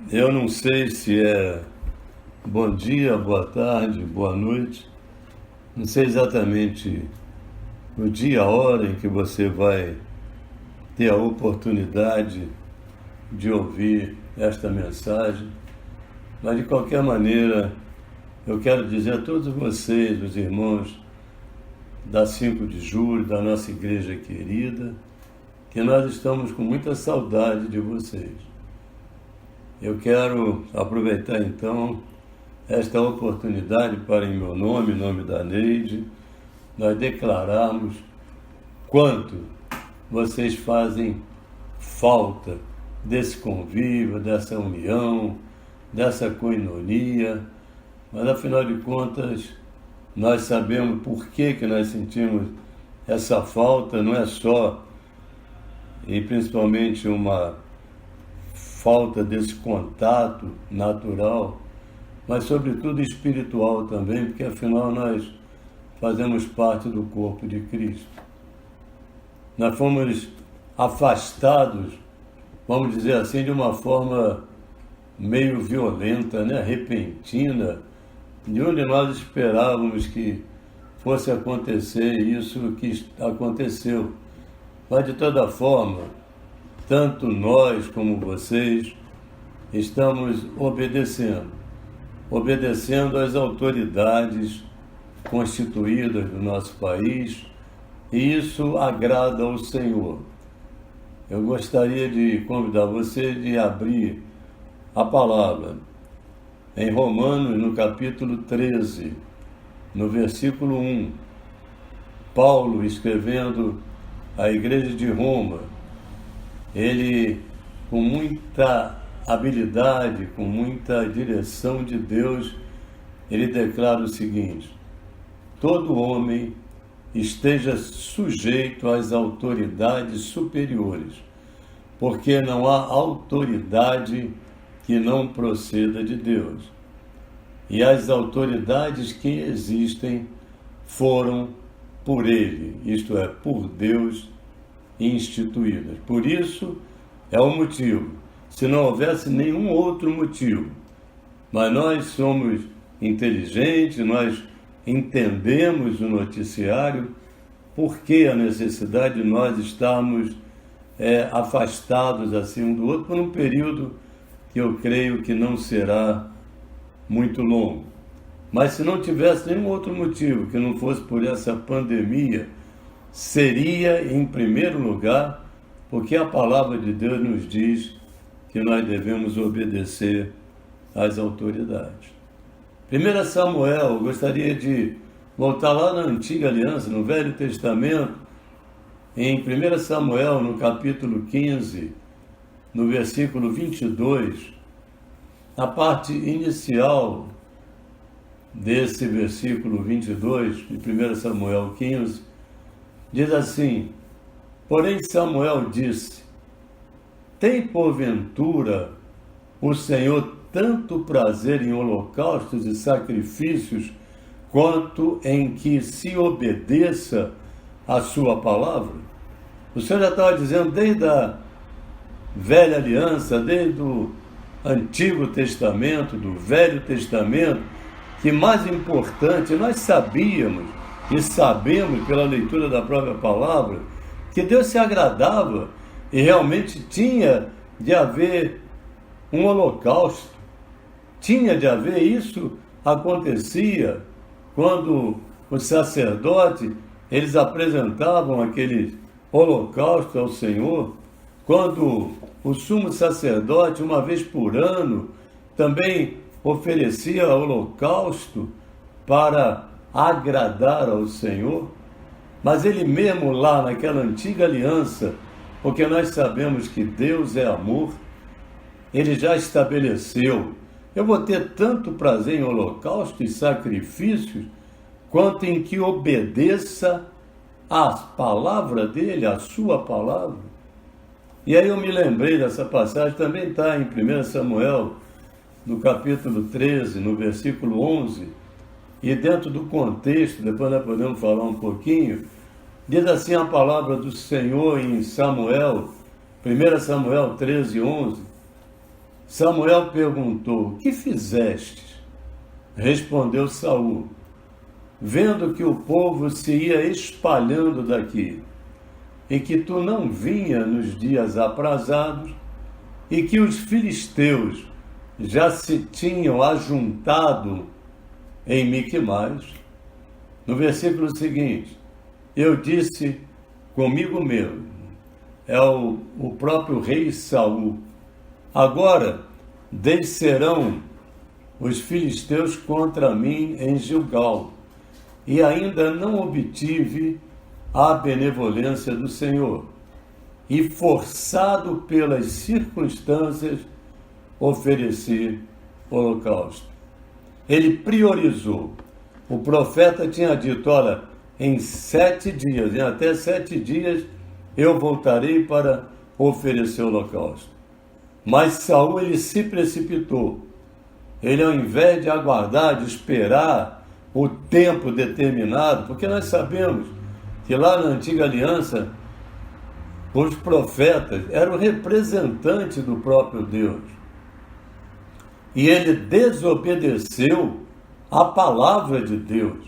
Eu não sei se é bom dia, boa tarde, boa noite. Não sei exatamente o dia, a hora em que você vai ter a oportunidade de ouvir esta mensagem, mas de qualquer maneira eu quero dizer a todos vocês, os irmãos da 5 de julho, da nossa igreja querida, que nós estamos com muita saudade de vocês. Eu quero aproveitar então esta oportunidade para, em meu nome, em nome da Neide, nós declararmos quanto vocês fazem falta desse convívio, dessa união, dessa coinonia, mas afinal de contas nós sabemos por que nós sentimos essa falta. Não é só e principalmente uma falta desse contato natural, mas sobretudo espiritual também, porque afinal nós fazemos parte do corpo de Cristo. Nós fomos afastados, vamos dizer assim, de uma forma meio violenta, né? Repentina, de onde nós esperávamos que fosse acontecer isso que aconteceu. Mas de toda forma, tanto nós como vocês estamos obedecendo às autoridades constituídas do nosso país, e isso agrada ao Senhor. Eu gostaria de convidar você de abrir a palavra em Romanos, no capítulo 13, no versículo 1. Paulo, escrevendo à igreja de Roma, ele, com muita habilidade, com muita direção de Deus, ele declara o seguinte: todo homem esteja sujeito às autoridades superiores, porque não há autoridade que não proceda de Deus. E as autoridades que existem foram por ele, isto é, por Deus, instituídas. Por isso é o motivo, se não houvesse nenhum outro motivo, mas nós somos inteligentes, nós entendemos o noticiário, por que a necessidade de nós estarmos afastados assim um do outro por um período que eu creio que não será muito longo. Mas se não tivesse nenhum outro motivo que não fosse por essa pandemia, seria em primeiro lugar porque a palavra de Deus nos diz que nós devemos obedecer às autoridades. 1 Samuel, eu gostaria de voltar lá na Antiga Aliança, no Velho Testamento, em 1 Samuel, no capítulo 15, no versículo 22, na parte inicial desse versículo 22, de 1 Samuel 15, diz assim: porém Samuel disse: tem porventura o Senhor tanto prazer em holocaustos e sacrifícios, quanto em que se obedeça a sua palavra? O Senhor já estava dizendo desde a velha aliança, desde o Antigo Testamento, do Velho Testamento, que mais importante, nós sabíamos e sabemos pela leitura da própria palavra, que Deus se agradava e realmente tinha de haver um holocausto, tinha de haver, isso acontecia quando os sacerdotes, eles apresentavam aquele holocausto ao Senhor, quando o sumo sacerdote, uma vez por ano, também oferecia holocausto para agradar ao Senhor. Mas ele mesmo lá naquela antiga aliança, porque nós sabemos que Deus é amor, ele já estabeleceu: eu vou ter tanto prazer em holocausto e sacrifícios, quanto em que obedeça a palavra dele, a sua palavra. E aí eu me lembrei dessa passagem, também está em 1 Samuel, no capítulo 13, no versículo 11, e dentro do contexto, depois nós podemos falar um pouquinho, diz assim a palavra do Senhor em Samuel, 1 Samuel 13, 11: Samuel perguntou: "O que fizestes?" Respondeu Saul: "Vendo que o povo se ia espalhando daqui, e que tu não vinha nos dias aprazados, e que os filisteus já se tinham ajuntado em Miquimais." No versículo seguinte, eu disse comigo mesmo, é o próprio rei Saul: "Agora descerão os filisteus contra mim em Gilgal, e ainda não obtive a benevolência do Senhor, e forçado pelas circunstâncias, ofereci holocausto." Ele priorizou. O profeta tinha dito: "Olha, em 7 dias, em até 7 dias, eu voltarei para oferecer holocausto." Mas Saul, ele se precipitou. Ele, ao invés de aguardar, de esperar o tempo determinado, porque nós sabemos que lá na antiga aliança, os profetas eram representantes do próprio Deus. E ele desobedeceu a palavra de Deus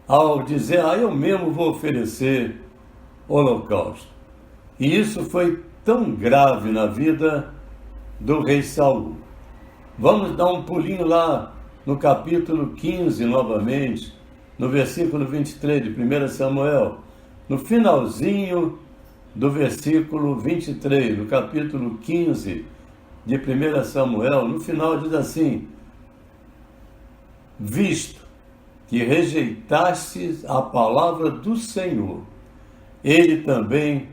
ao dizer: "Eu mesmo vou oferecer holocausto." E isso foi tão grave na vida do rei Saul. Vamos dar um pulinho lá no capítulo 15 novamente, no versículo 23 de 1 Samuel, no finalzinho do versículo 23, do capítulo 15 de 1 Samuel, no final diz assim: "Visto que rejeitastes a palavra do Senhor, ele também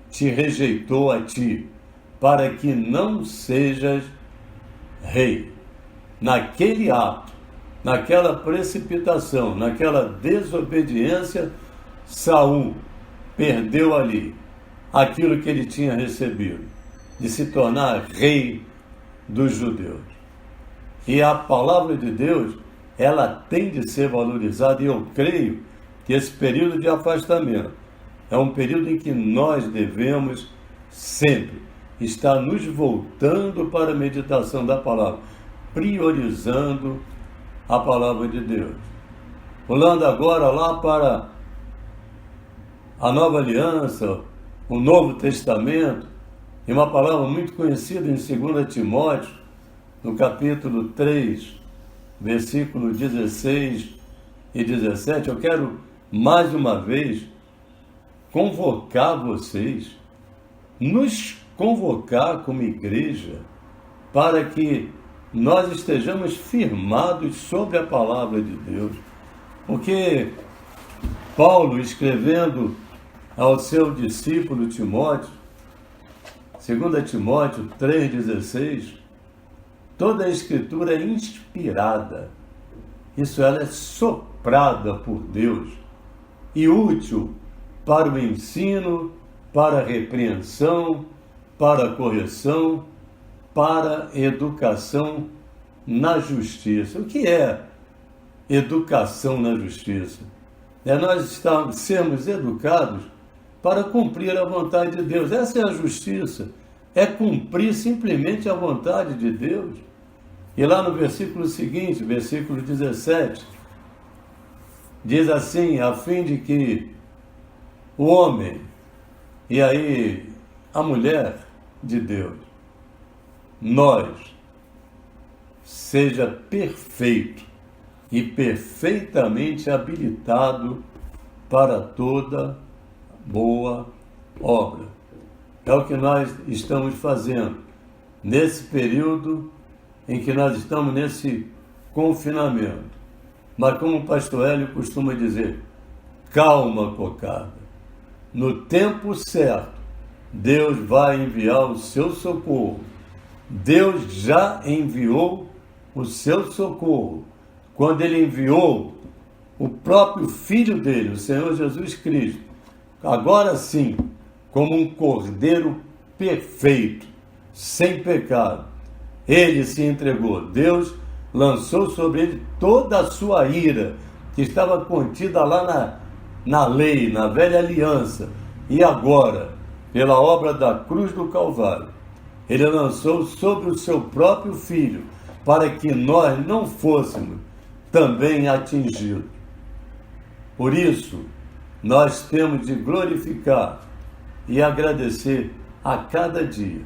te rejeitou a ti, para que não sejas rei." Naquele ato, naquela precipitação, naquela desobediência, Saul perdeu ali aquilo que ele tinha recebido, de se tornar rei dos judeus. E a palavra de Deus, ela tem de ser valorizada, e eu creio que esse período de afastamento é um período em que nós devemos sempre estar nos voltando para a meditação da palavra, priorizando a palavra de Deus. Pulando agora lá para a Nova Aliança, o Novo Testamento, e uma palavra muito conhecida em 2 Timóteo, no capítulo 3, versículo 16 e 17, eu quero mais uma vez convocar vocês, nos convocar como igreja, para que nós estejamos firmados sobre a palavra de Deus. Porque Paulo, escrevendo ao seu discípulo Timóteo, 2 Timóteo 3,16, toda a escritura é inspirada, isso, ela é soprada por Deus e útil para o ensino, para a repreensão, para a correção, para a educação na justiça. O que é educação na justiça? É nós sermos educados para cumprir a vontade de Deus. Essa é a justiça, é cumprir simplesmente a vontade de Deus. E lá no versículo seguinte, versículo 17, diz assim: a fim de que o homem, e aí a mulher de Deus, nós, seja perfeito e perfeitamente habilitado para toda boa obra. É o que nós estamos fazendo nesse período em que nós estamos nesse confinamento. Mas como o pastor Hélio costuma dizer, calma, cocada. No tempo certo, Deus vai enviar o seu socorro. Deus já enviou o seu socorro quando Ele enviou o próprio Filho dele, o Senhor Jesus Cristo, agora sim, como um cordeiro perfeito, sem pecado. Ele se entregou. Deus lançou sobre ele toda a sua ira, que estava contida lá na lei, na velha aliança. E agora, pela obra da cruz do Calvário, Ele lançou sobre o seu próprio Filho, para que nós não fôssemos também atingidos. Por isso, nós temos de glorificar e agradecer a cada dia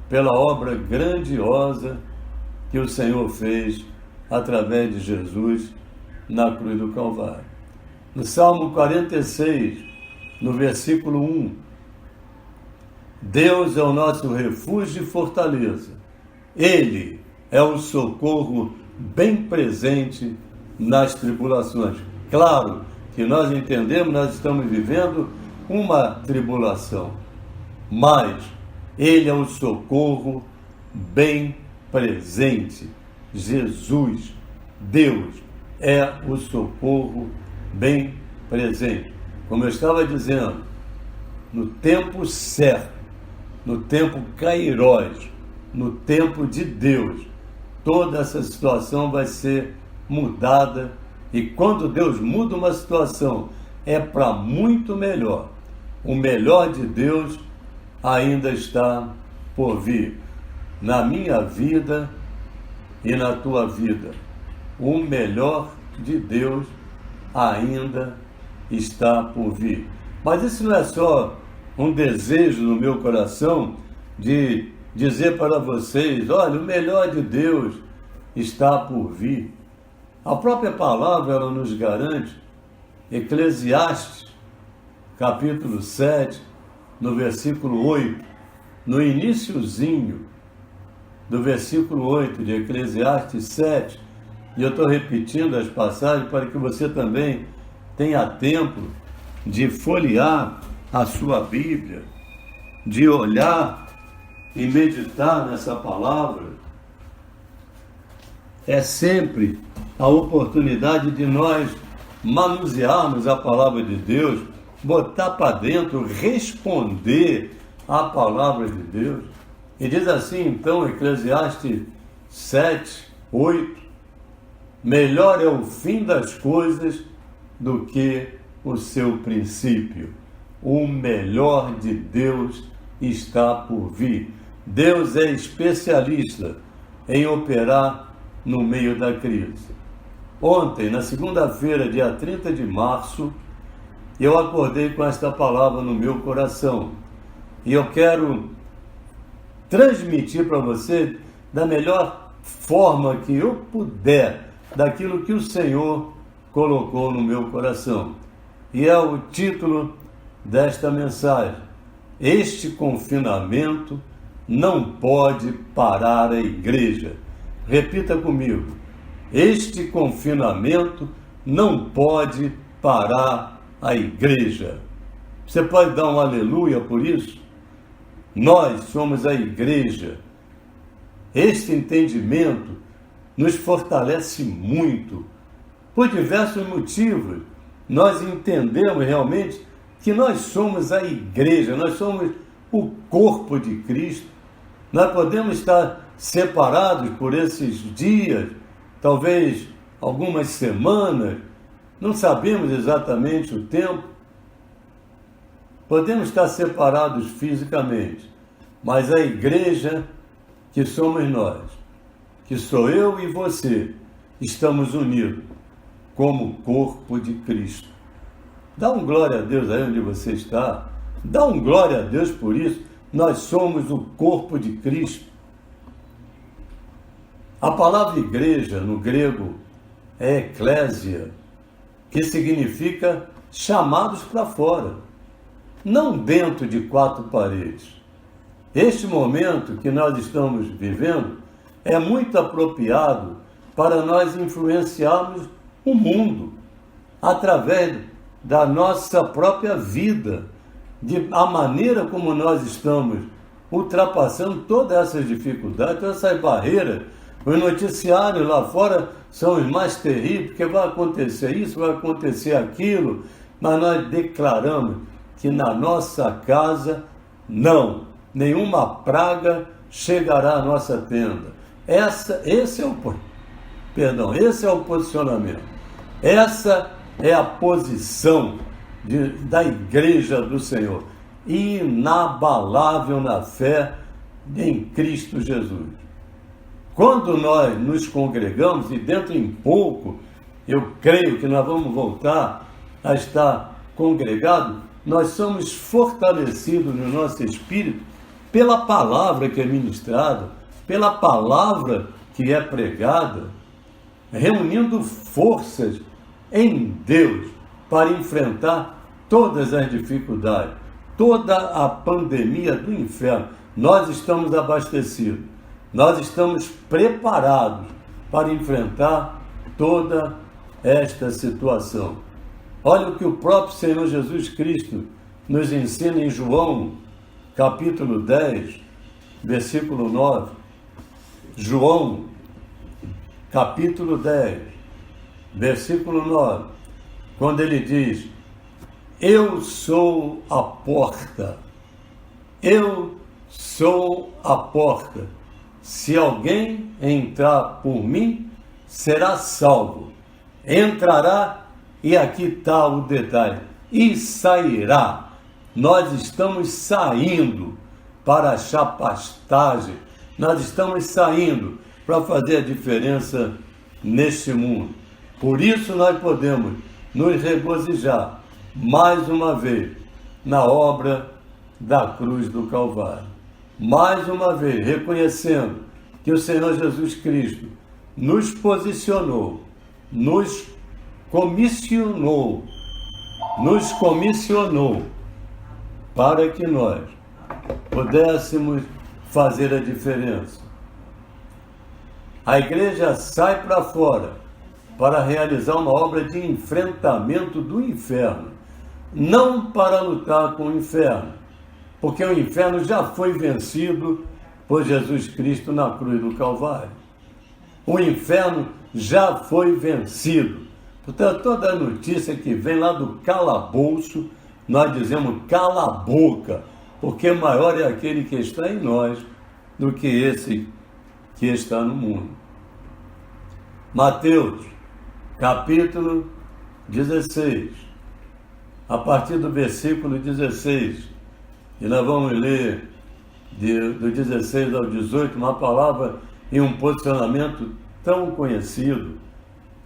pela obra grandiosa que o Senhor fez através de Jesus na cruz do Calvário. No Salmo 46, no versículo 1, Deus é o nosso refúgio e fortaleza. Ele é o socorro bem presente nas tribulações. Claro que nós entendemos, nós estamos vivendo uma tribulação, mas Ele é o socorro bem presente. Jesus, Deus, é o socorro bem presente. Como eu estava dizendo, no tempo certo, no tempo kairós, no tempo de Deus, toda essa situação vai ser mudada. E quando Deus muda uma situação, é para muito melhor. O melhor de Deus ainda está por vir. Na minha vida e na tua vida, o melhor de Deus ainda está por vir. Mas isso não é só um desejo no meu coração de dizer para vocês, olha, o melhor de Deus está por vir. A própria palavra, ela nos garante, Eclesiastes, capítulo 7, no versículo 8, no iniciozinho do versículo 8 de Eclesiastes 7, e eu estou repetindo as passagens para que você também tenha tempo de folhear a sua Bíblia, de olhar e meditar nessa palavra. É sempre a oportunidade de nós manusearmos a palavra de Deus, botar para dentro, responder à palavra de Deus. E diz assim, então, Eclesiastes 7, 8, melhor é o fim das coisas do que o seu princípio. O melhor de Deus está por vir. Deus é especialista em operar no meio da crise. Ontem, na segunda-feira, dia 30 de março, eu acordei com esta palavra no meu coração. E eu quero transmitir para você da melhor forma que eu puder, daquilo que o Senhor colocou no meu coração. E é o título desta mensagem: este confinamento não pode parar a igreja. Repita comigo: este confinamento não pode parar a igreja. Você pode dar um aleluia por isso? Nós somos a igreja. Este entendimento nos fortalece muito, por diversos motivos. Nós entendemos realmente que nós somos a igreja, nós somos o corpo de Cristo. Nós podemos estar separados por esses dias, talvez algumas semanas, não sabemos exatamente o tempo. Podemos estar separados fisicamente, mas a igreja que somos nós, que sou eu e você, estamos unidos como corpo de Cristo. Dá um glória a Deus aí onde você está. Dá um glória a Deus por isso. Nós somos o corpo de Cristo. A palavra igreja no grego é eclésia, que significa chamados para fora, não dentro de quatro paredes. Este momento que nós estamos vivendo é muito apropriado para nós influenciarmos o mundo através da nossa própria vida, a maneira como nós estamos ultrapassando todas essas dificuldades, todas essas barreiras. Os noticiários lá fora são os mais terríveis, porque vai acontecer isso, vai acontecer aquilo, mas nós declaramos que na nossa casa não, nenhuma praga chegará à nossa tenda. Esse é o posicionamento. Essa é a posição da igreja do Senhor, inabalável na fé, em Cristo Jesus. Quando nós nos congregamos, e dentro em pouco, eu creio que nós vamos voltar a estar congregados, nós somos fortalecidos no nosso espírito pela palavra que é ministrada, pela palavra que é pregada, reunindo forças em Deus para enfrentar todas as dificuldades, toda a pandemia do inferno. Nós estamos abastecidos, nós estamos preparados para enfrentar toda esta situação. Olha o que o próprio Senhor Jesus Cristo nos ensina em João, capítulo 10, versículo 9. João, capítulo 10, versículo 9, quando ele diz: eu sou a porta, eu sou a porta. Se alguém entrar por mim, será salvo. Entrará, e aqui está o detalhe, e sairá. Nós estamos saindo para achar pastagem, nós estamos saindo para fazer a diferença neste mundo. Por isso nós podemos nos regozijar mais uma vez na obra da cruz do Calvário. Mais uma vez, reconhecendo que o Senhor Jesus Cristo nos posicionou, nos comissionou para que nós pudéssemos fazer a diferença. A igreja sai para fora para realizar uma obra de enfrentamento do inferno, não para lutar com o inferno, porque o inferno já foi vencido por Jesus Cristo na cruz do Calvário. O inferno já foi vencido. Portanto, toda a notícia que vem lá do calabouço, nós dizemos cala a boca, porque maior é aquele que está em nós do que esse que está no mundo. Mateus, capítulo 16, a partir do versículo 16, e nós vamos ler do 16 ao 18, uma palavra e um posicionamento tão conhecido,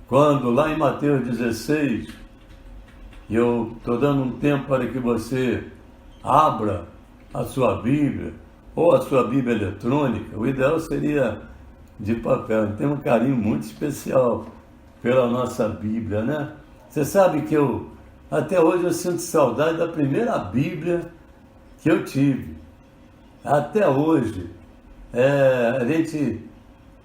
quando lá em Mateus 16, eu estou dando um tempo para que você abra a sua Bíblia, ou a sua Bíblia eletrônica, o ideal seria de papel. Tem um carinho muito especial pela nossa Bíblia, né? Você sabe que até hoje eu sinto saudade da primeira Bíblia que eu tive. Até hoje, a gente,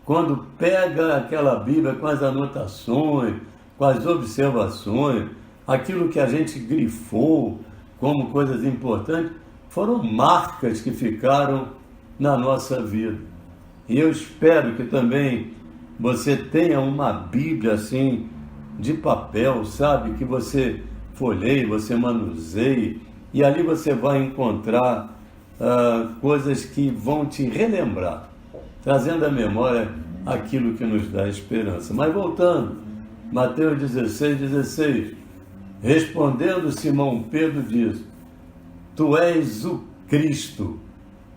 quando pega aquela Bíblia com as anotações, com as observações, aquilo que a gente grifou como coisas importantes, foram marcas que ficaram na nossa vida. E eu espero que também você tenha uma Bíblia assim, de papel, sabe? Que você folheie, você manuseie, e ali você vai encontrar coisas que vão te relembrar, trazendo à memória aquilo que nos dá esperança. Mas voltando, Mateus 16, respondendo Simão Pedro diz: tu és o Cristo,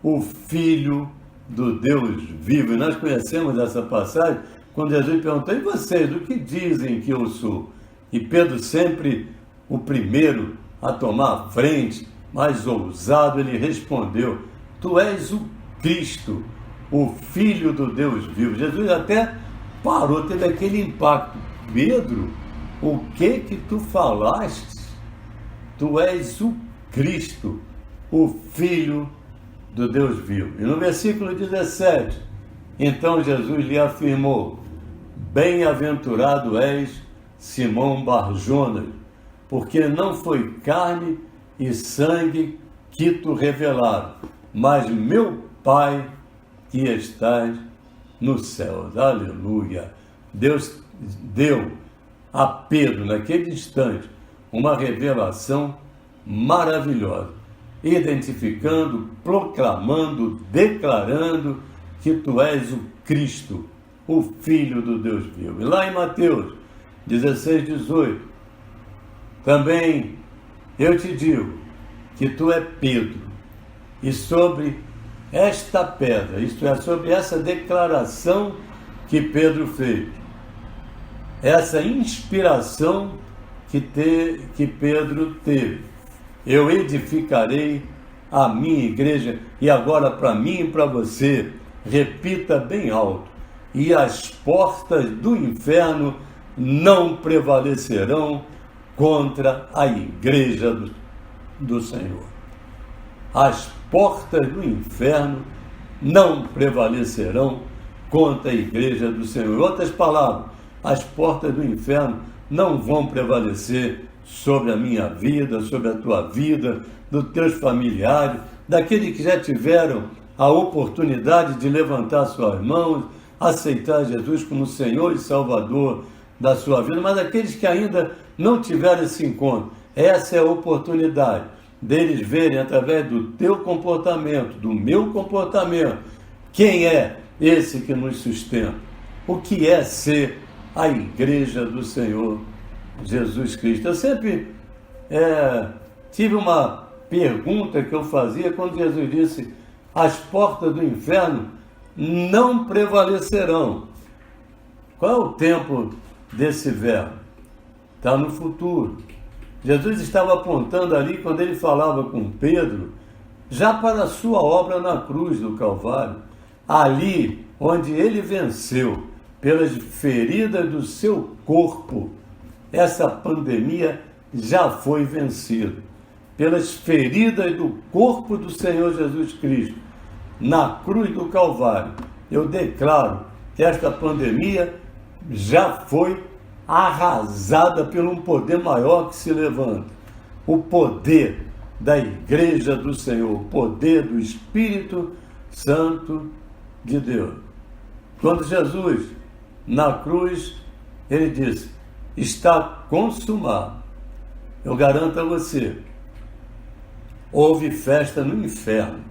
o Filho do Deus vivo. E nós conhecemos essa passagem quando Jesus perguntou: e vocês, o que dizem que eu sou? E Pedro, sempre o primeiro a tomar a frente, mais ousado, ele respondeu: tu és o Cristo, o Filho do Deus vivo. Jesus até parou, teve aquele impacto: Pedro, o que tu falaste? Tu és o Cristo, o Filho do Deus vivo. E no versículo 17, então Jesus lhe afirmou: bem-aventurado és, Simão Bar-Jonas, porque não foi carne e sangue que tu revelaram, mas meu Pai que estás nos céus. Aleluia! Deus deu a Pedro, naquele instante, uma revelação maravilhosa, identificando, proclamando, declarando que tu és o Cristo, o Filho do Deus vivo. E lá em Mateus 16:18, também eu te digo que tu é Pedro, e sobre esta pedra, isto é, sobre essa declaração que Pedro fez, essa inspiração que Pedro teve. Eu edificarei a minha igreja, e agora para mim e para você, repita bem alto: e as portas do inferno não prevalecerão contra a igreja do Senhor. As portas do inferno não prevalecerão contra a igreja do Senhor. Em outras palavras, as portas do inferno não vão prevalecer sobre a minha vida, sobre a tua vida, dos teus familiares, daqueles que já tiveram a oportunidade de levantar suas mãos, aceitar Jesus como Senhor e Salvador da sua vida, mas aqueles que ainda não tiveram esse encontro. Essa é a oportunidade deles verem através do teu comportamento, do meu comportamento, quem é esse que nos sustenta, o que é ser a igreja do Senhor Jesus Cristo. Eu sempre tive uma pergunta que eu fazia quando Jesus disse: as portas do inferno não prevalecerão. Qual é o tempo desse verbo? Está no futuro. Jesus estava apontando ali, quando ele falava com Pedro, já para a sua obra na cruz do Calvário, ali onde ele venceu pelas feridas do seu corpo. Essa pandemia já foi vencida pelas feridas do corpo do Senhor Jesus Cristo na cruz do Calvário. Eu declaro que esta pandemia já foi arrasada por um poder maior que se levanta, o poder da igreja do Senhor, o poder do Espírito Santo de Deus. Quando Jesus, na cruz, ele disse: está consumado. Eu garanto a você, houve festa no inferno.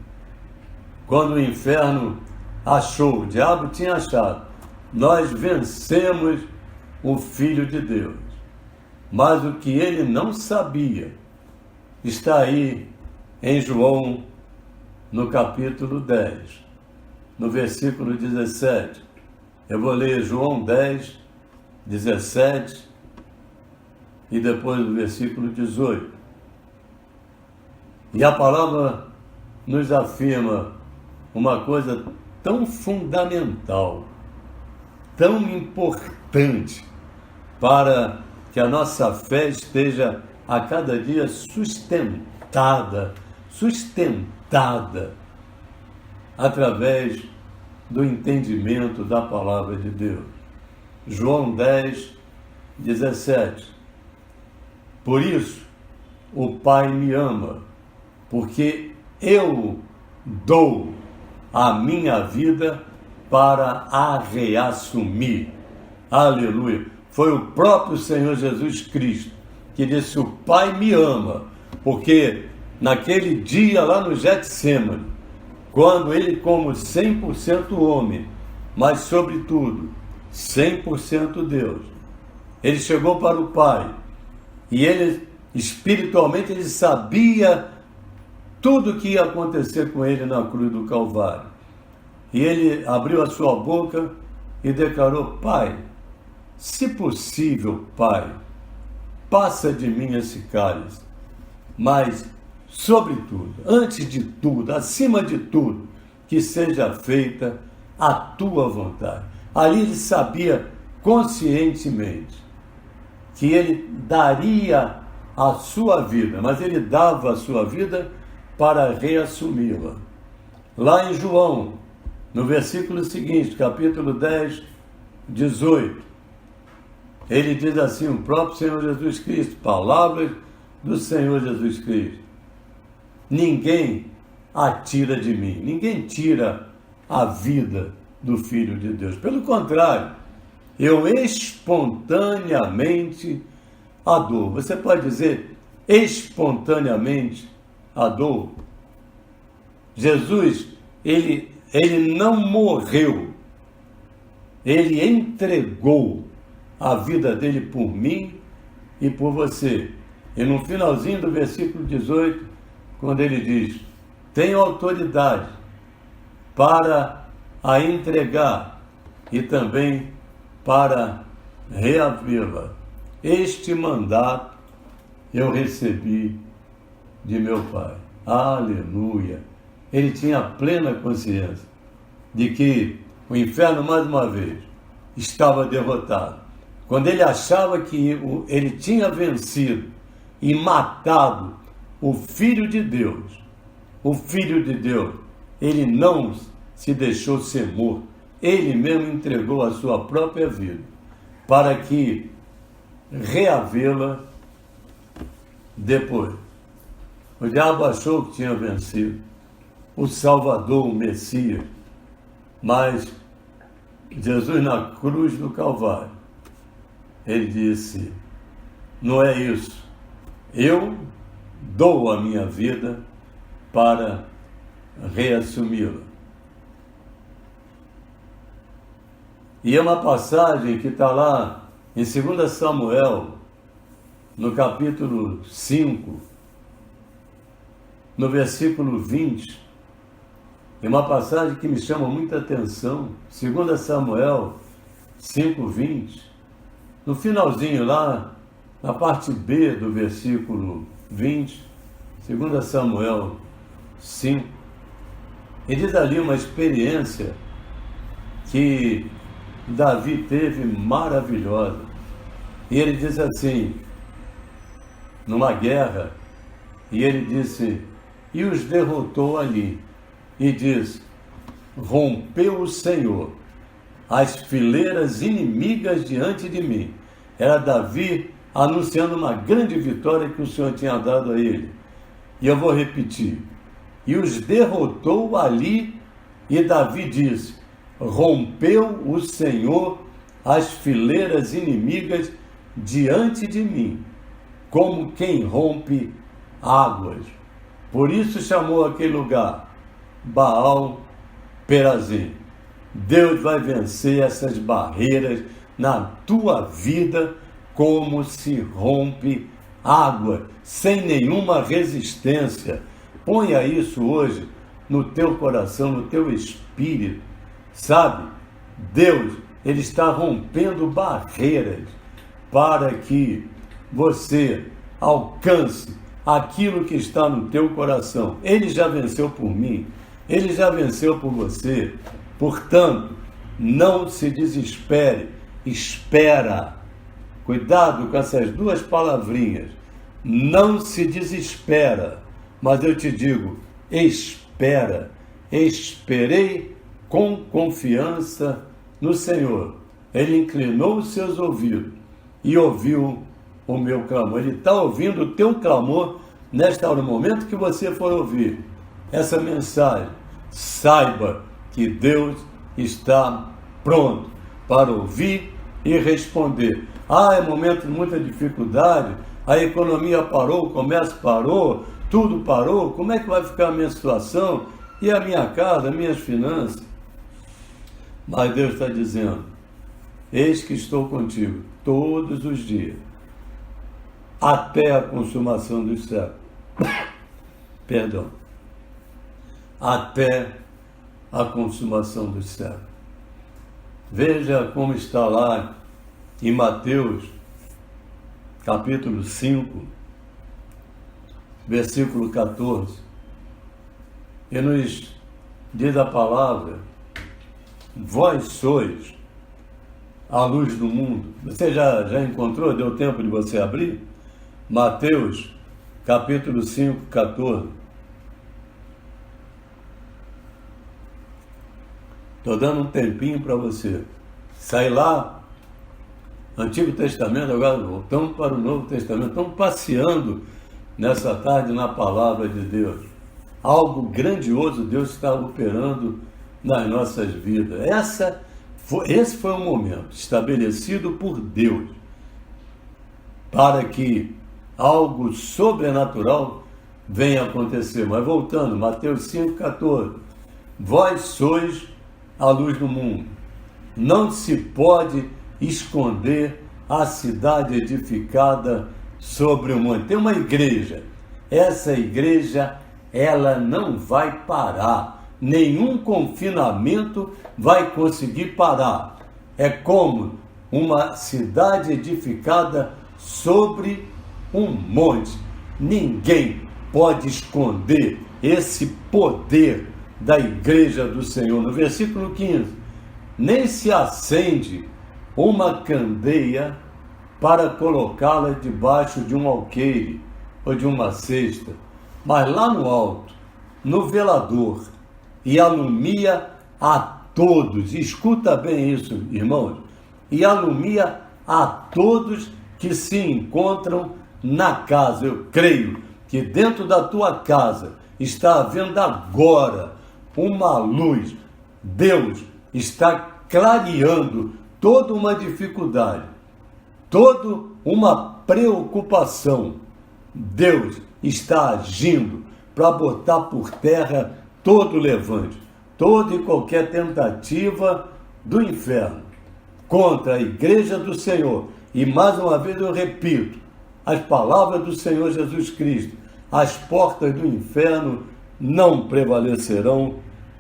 Quando o inferno achou, o diabo tinha achado, nós vencemos o Filho de Deus. Mas o que ele não sabia está aí em João, no capítulo 10, no versículo 17. Eu vou ler João 10, 17 e depois do versículo 18. E a palavra nos afirma uma coisa tão fundamental, tão importante, para que a nossa fé esteja a cada dia sustentada através do entendimento da palavra de Deus. João 10, 17. Por isso, o Pai me ama, porque eu dou a minha vida para a reassumir. Aleluia! Foi o próprio Senhor Jesus Cristo que disse: o Pai me ama, porque naquele dia lá no Getsêmani, quando ele, como 100% homem, mas sobretudo 100% Deus, ele chegou para o Pai e ele, espiritualmente, ele sabia tudo o que ia acontecer com ele na cruz do Calvário. E ele abriu a sua boca e declarou: Pai, se possível, Pai, passa de mim esse cálice, mas, sobretudo, antes de tudo, acima de tudo, que seja feita a tua vontade. Ali ele sabia conscientemente que ele daria a sua vida, mas ele dava a sua vida para reassumi-la. Lá em João, no versículo seguinte, capítulo 10, 18, ele diz assim, o próprio Senhor Jesus Cristo, palavras do Senhor Jesus Cristo: ninguém a tira de mim, ninguém tira a vida do Filho de Deus. Pelo contrário, eu espontaneamente a dou. Você pode dizer espontaneamente a dou? Jesus, ele não morreu, ele entregou a vida dele por mim e por você. E no finalzinho do versículo 18, quando ele diz: tenho autoridade para a entregar e também para reavê-la. Este mandato eu recebi de meu Pai. Aleluia! Ele tinha plena consciência de que o inferno, mais uma vez, estava derrotado. Quando ele achava que ele tinha vencido e matado o Filho de Deus, ele não se deixou ser morto. Ele mesmo entregou a sua própria vida para que reavê-la depois. O diabo achou que tinha vencido o Salvador, o Messias, mas Jesus na cruz do Calvário, ele disse: não é isso, eu dou a minha vida para reassumi-la. E é uma passagem que está lá em 2 Samuel, no capítulo 5, no versículo 20, é uma passagem que me chama muita atenção. 2 Samuel 5:20, no finalzinho lá, na parte B do versículo 20, 2 Samuel 5, ele diz ali uma experiência que Davi teve maravilhosa. E ele diz assim, numa guerra, e ele disse, e os derrotou ali. E diz, rompeu o Senhor as fileiras inimigas diante de mim. Era Davi anunciando uma grande vitória que o Senhor tinha dado a ele. E eu vou repetir. E os derrotou ali, e Davi diz, rompeu o Senhor as fileiras inimigas diante de mim, como quem rompe águas. Por isso chamou aquele lugar Baal Perazim. Deus vai vencer essas barreiras na tua vida como se rompe água, sem nenhuma resistência. Ponha isso hoje no teu coração, no teu espírito. Sabe, Deus, Ele está rompendo barreiras para que você alcance aquilo que está no teu coração. Ele já venceu por mim, Ele já venceu por você. Portanto, não se desespere, espera. Cuidado com essas duas palavrinhas. Não se desespera, mas eu te digo, espera. Esperei com confiança no Senhor. Ele inclinou os seus ouvidos e ouviu o meu clamor. Ele está ouvindo o teu clamor nesta hora, no momento que você for ouvir essa mensagem. Saiba que Deus está pronto para ouvir e responder. É momento de muita dificuldade, a economia parou, o comércio parou, tudo parou, como é que vai ficar a minha situação? E a minha casa, minhas finanças? Mas Deus está dizendo, eis que estou contigo todos os dias, até a consumação dos séculos. Perdão. Até a consumação dos séculos. Veja como está lá em Mateus, capítulo 5, versículo 14. E nos diz a palavra, vós sois a luz do mundo. Você já encontrou? Deu tempo de você abrir? Mateus, capítulo 5, 14. Estou dando um tempinho para você. Sai lá, Antigo Testamento, agora voltamos para o Novo Testamento. Estamos passeando nessa tarde na palavra de Deus. Algo grandioso Deus está operando nas nossas vidas. Esse foi um momento estabelecido por Deus para que algo sobrenatural venha acontecer. Mas voltando, Mateus 5,14. Vós sois a luz do mundo. Não se pode esconder a cidade edificada sobre o monte. Tem uma igreja. Essa igreja, ela não vai parar. nenhum confinamento vai conseguir parar. É como uma cidade edificada sobre um monte. Ninguém pode esconder esse poder da igreja do Senhor. No versículo 15, nem se acende uma candeia para colocá-la debaixo de um alqueire ou de uma cesta, mas lá no alto, no velador, e alumia a todos. Escuta bem isso, irmãos. E alumia a todos que se encontram na casa. Eu creio que dentro da tua casa está havendo agora uma luz. Deus está clareando toda uma dificuldade, toda uma preocupação. Deus está agindo para botar por terra todo levante, toda e qualquer tentativa do inferno contra a igreja do Senhor. E mais uma vez eu repito, as palavras do Senhor Jesus Cristo: as portas do inferno não prevalecerão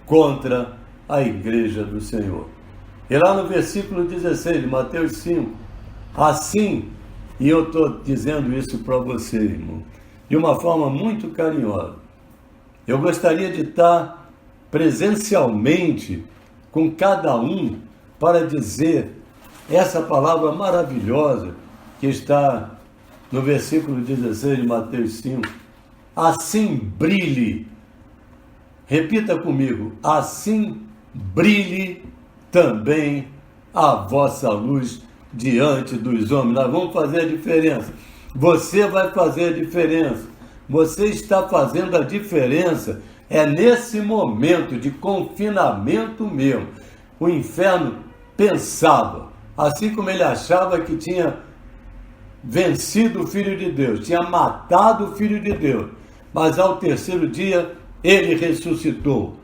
contra a igreja do Senhor. E lá no versículo 16 de Mateus 5, assim, e eu estou dizendo isso para você, irmão, de uma forma muito carinhosa, eu gostaria de estar presencialmente com cada um para dizer essa palavra maravilhosa que está no versículo 16 de Mateus 5. Assim brilhe, repita comigo, assim brilhe também a vossa luz diante dos homens. Nós vamos fazer a diferença. Você vai fazer a diferença. Você está fazendo a diferença. É nesse momento de confinamento mesmo. O inferno pensava, assim como ele achava que tinha vencido o Filho de Deus, tinha matado o Filho de Deus, mas ao terceiro dia ele ressuscitou.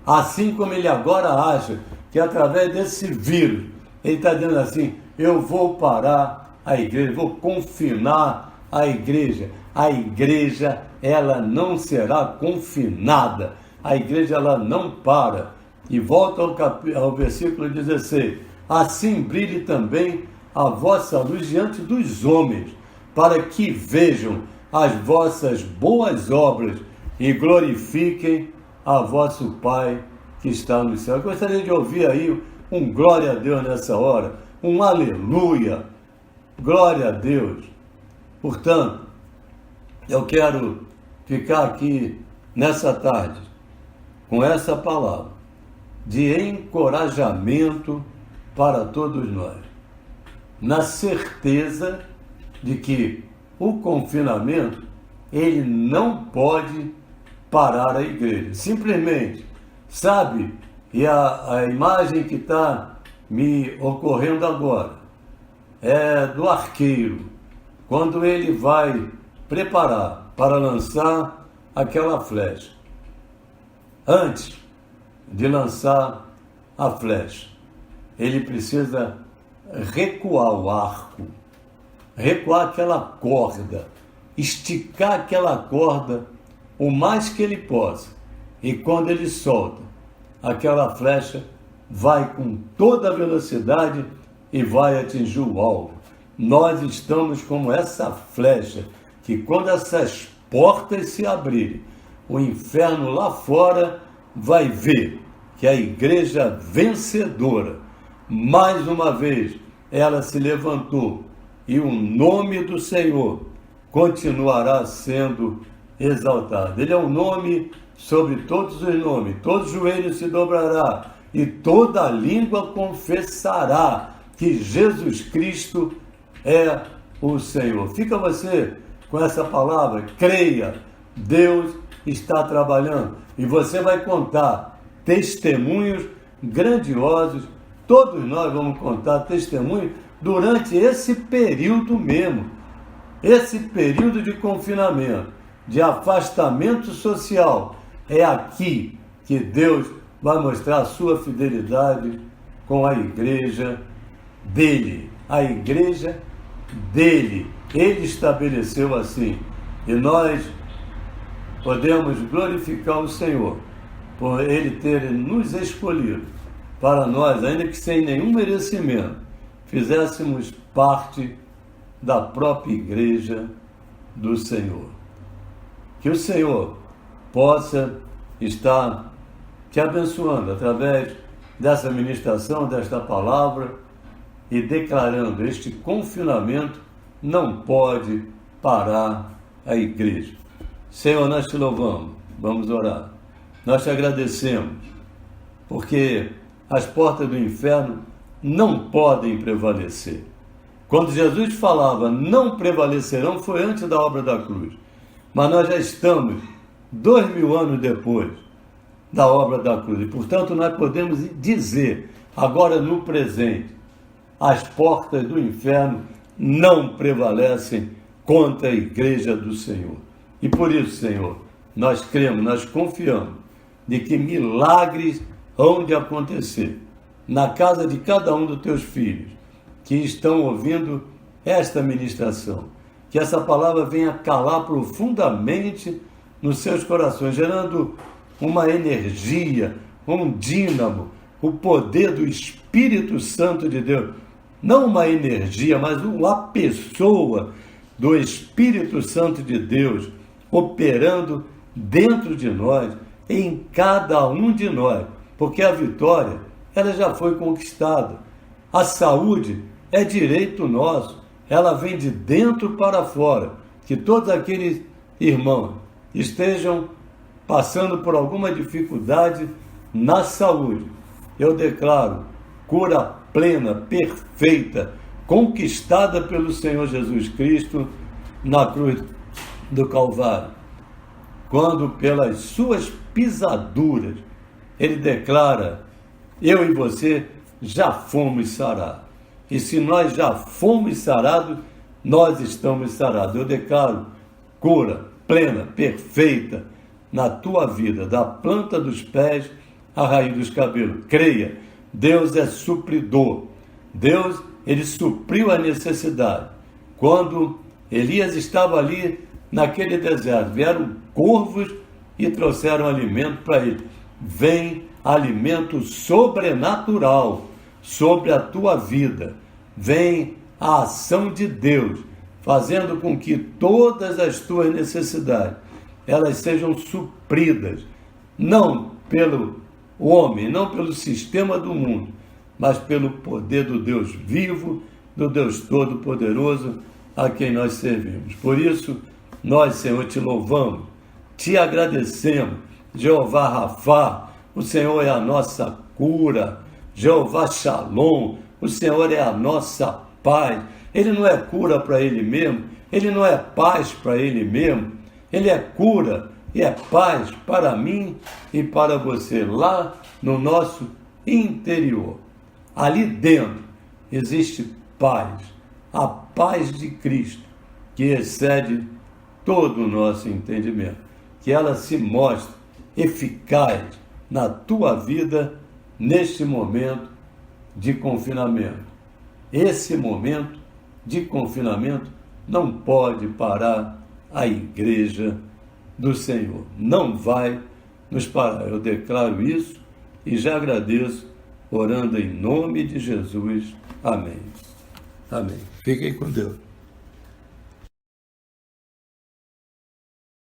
Assim como ele agora acha que através desse vírus, ele está dizendo assim: eu vou parar a igreja, vou confinar a igreja. A igreja, ela não será confinada. A igreja, ela não para. E volta ao versículo 16. Assim brilhe também a vossa luz diante dos homens, para que vejam as vossas boas obras e glorifiquem a vosso Pai que está no céu. Eu gostaria de ouvir aí um glória a Deus nessa hora, um aleluia, glória a Deus. Portanto, eu quero ficar aqui nessa tarde com essa palavra de encorajamento para todos nós, na certeza de que o confinamento, ele não pode parar a igreja. Simplesmente, sabe, e a imagem que está me ocorrendo agora é do arqueiro, quando ele vai preparar para lançar aquela flecha. Antes de lançar a flecha, ele precisa recuar o arco, recuar aquela corda, esticar aquela corda o mais que ele possa. E quando ele solta, aquela flecha vai com toda a velocidade e vai atingir o alvo. Nós estamos como essa flecha, que quando essas portas se abrirem, o inferno lá fora vai ver que a igreja vencedora, mais uma vez, ela se levantou e o nome do Senhor continuará sendo exaltado. Ele é um nome sobre todos os nomes, todo joelho se dobrará e toda língua confessará que Jesus Cristo é o Senhor. Fica você com essa palavra, creia, Deus está trabalhando e você vai contar testemunhos grandiosos. Todos nós vamos contar testemunhos durante esse período mesmo, esse período de confinamento, de afastamento social. É aqui que Deus vai mostrar a sua fidelidade com a igreja dele. A igreja dele. Ele estabeleceu assim. E nós podemos glorificar o Senhor por Ele ter nos escolhido para nós, ainda que sem nenhum merecimento, fizéssemos parte da própria igreja do Senhor. Que o Senhor possa estar te abençoando através dessa ministração, desta palavra, e declarando: este confinamento não pode parar a igreja. Senhor, nós te louvamos, vamos orar. Nós te agradecemos, porque as portas do inferno não podem prevalecer. Quando Jesus falava não prevalecerão, foi antes da obra da cruz. Mas nós já estamos 2000 anos depois da obra da cruz. E, portanto, nós podemos dizer, agora no presente, as portas do inferno não prevalecem contra a igreja do Senhor. E por isso, Senhor, nós cremos, nós confiamos de que milagres hão de acontecer na casa de cada um dos teus filhos que estão ouvindo esta ministração. Que essa palavra venha calar profundamente nos seus corações, gerando uma energia, um dínamo, o poder do Espírito Santo de Deus. Não uma energia, mas uma pessoa do Espírito Santo de Deus operando dentro de nós, em cada um de nós, porque a vitória, ela já foi conquistada. A saúde é direito nosso, ela vem de dentro para fora. Que todos aqueles irmãos estejam passando por alguma dificuldade na saúde, eu declaro cura plena, perfeita, conquistada pelo Senhor Jesus Cristo na cruz do Calvário, quando pelas suas pisaduras ele declara: eu e você já fomos sarados. E se nós já fomos sarados, nós estamos sarados. Eu declaro cura plena, perfeita na tua vida, da planta dos pés à raiz dos cabelos. Creia, Deus é supridor. Deus, ele supriu a necessidade. Quando Elias estava ali naquele deserto, vieram corvos e trouxeram alimento para ele. Vem alimento sobrenatural sobre a tua vida. Vem a ação de Deus, fazendo com que todas as tuas necessidades, elas sejam supridas, não pelo homem, não pelo sistema do mundo, mas pelo poder do Deus vivo, do Deus Todo-Poderoso, a quem nós servimos. Por isso, nós, Senhor, te louvamos, te agradecemos. Jeová Rafá, o Senhor é a nossa cura. Jeová Shalom, o Senhor é a nossa paz. Ele não é cura para ele mesmo, ele não é paz para ele mesmo, ele é cura e é paz para mim e para você, lá no nosso interior. Ali dentro existe paz, a paz de Cristo, que excede todo o nosso entendimento. Que ela se mostre eficaz na tua vida neste momento de confinamento. Esse momento de confinamento não pode parar a igreja do Senhor. Não vai nos parar. Eu declaro isso e já agradeço, orando em nome de Jesus. Amém. Amém. Fiquem com Deus.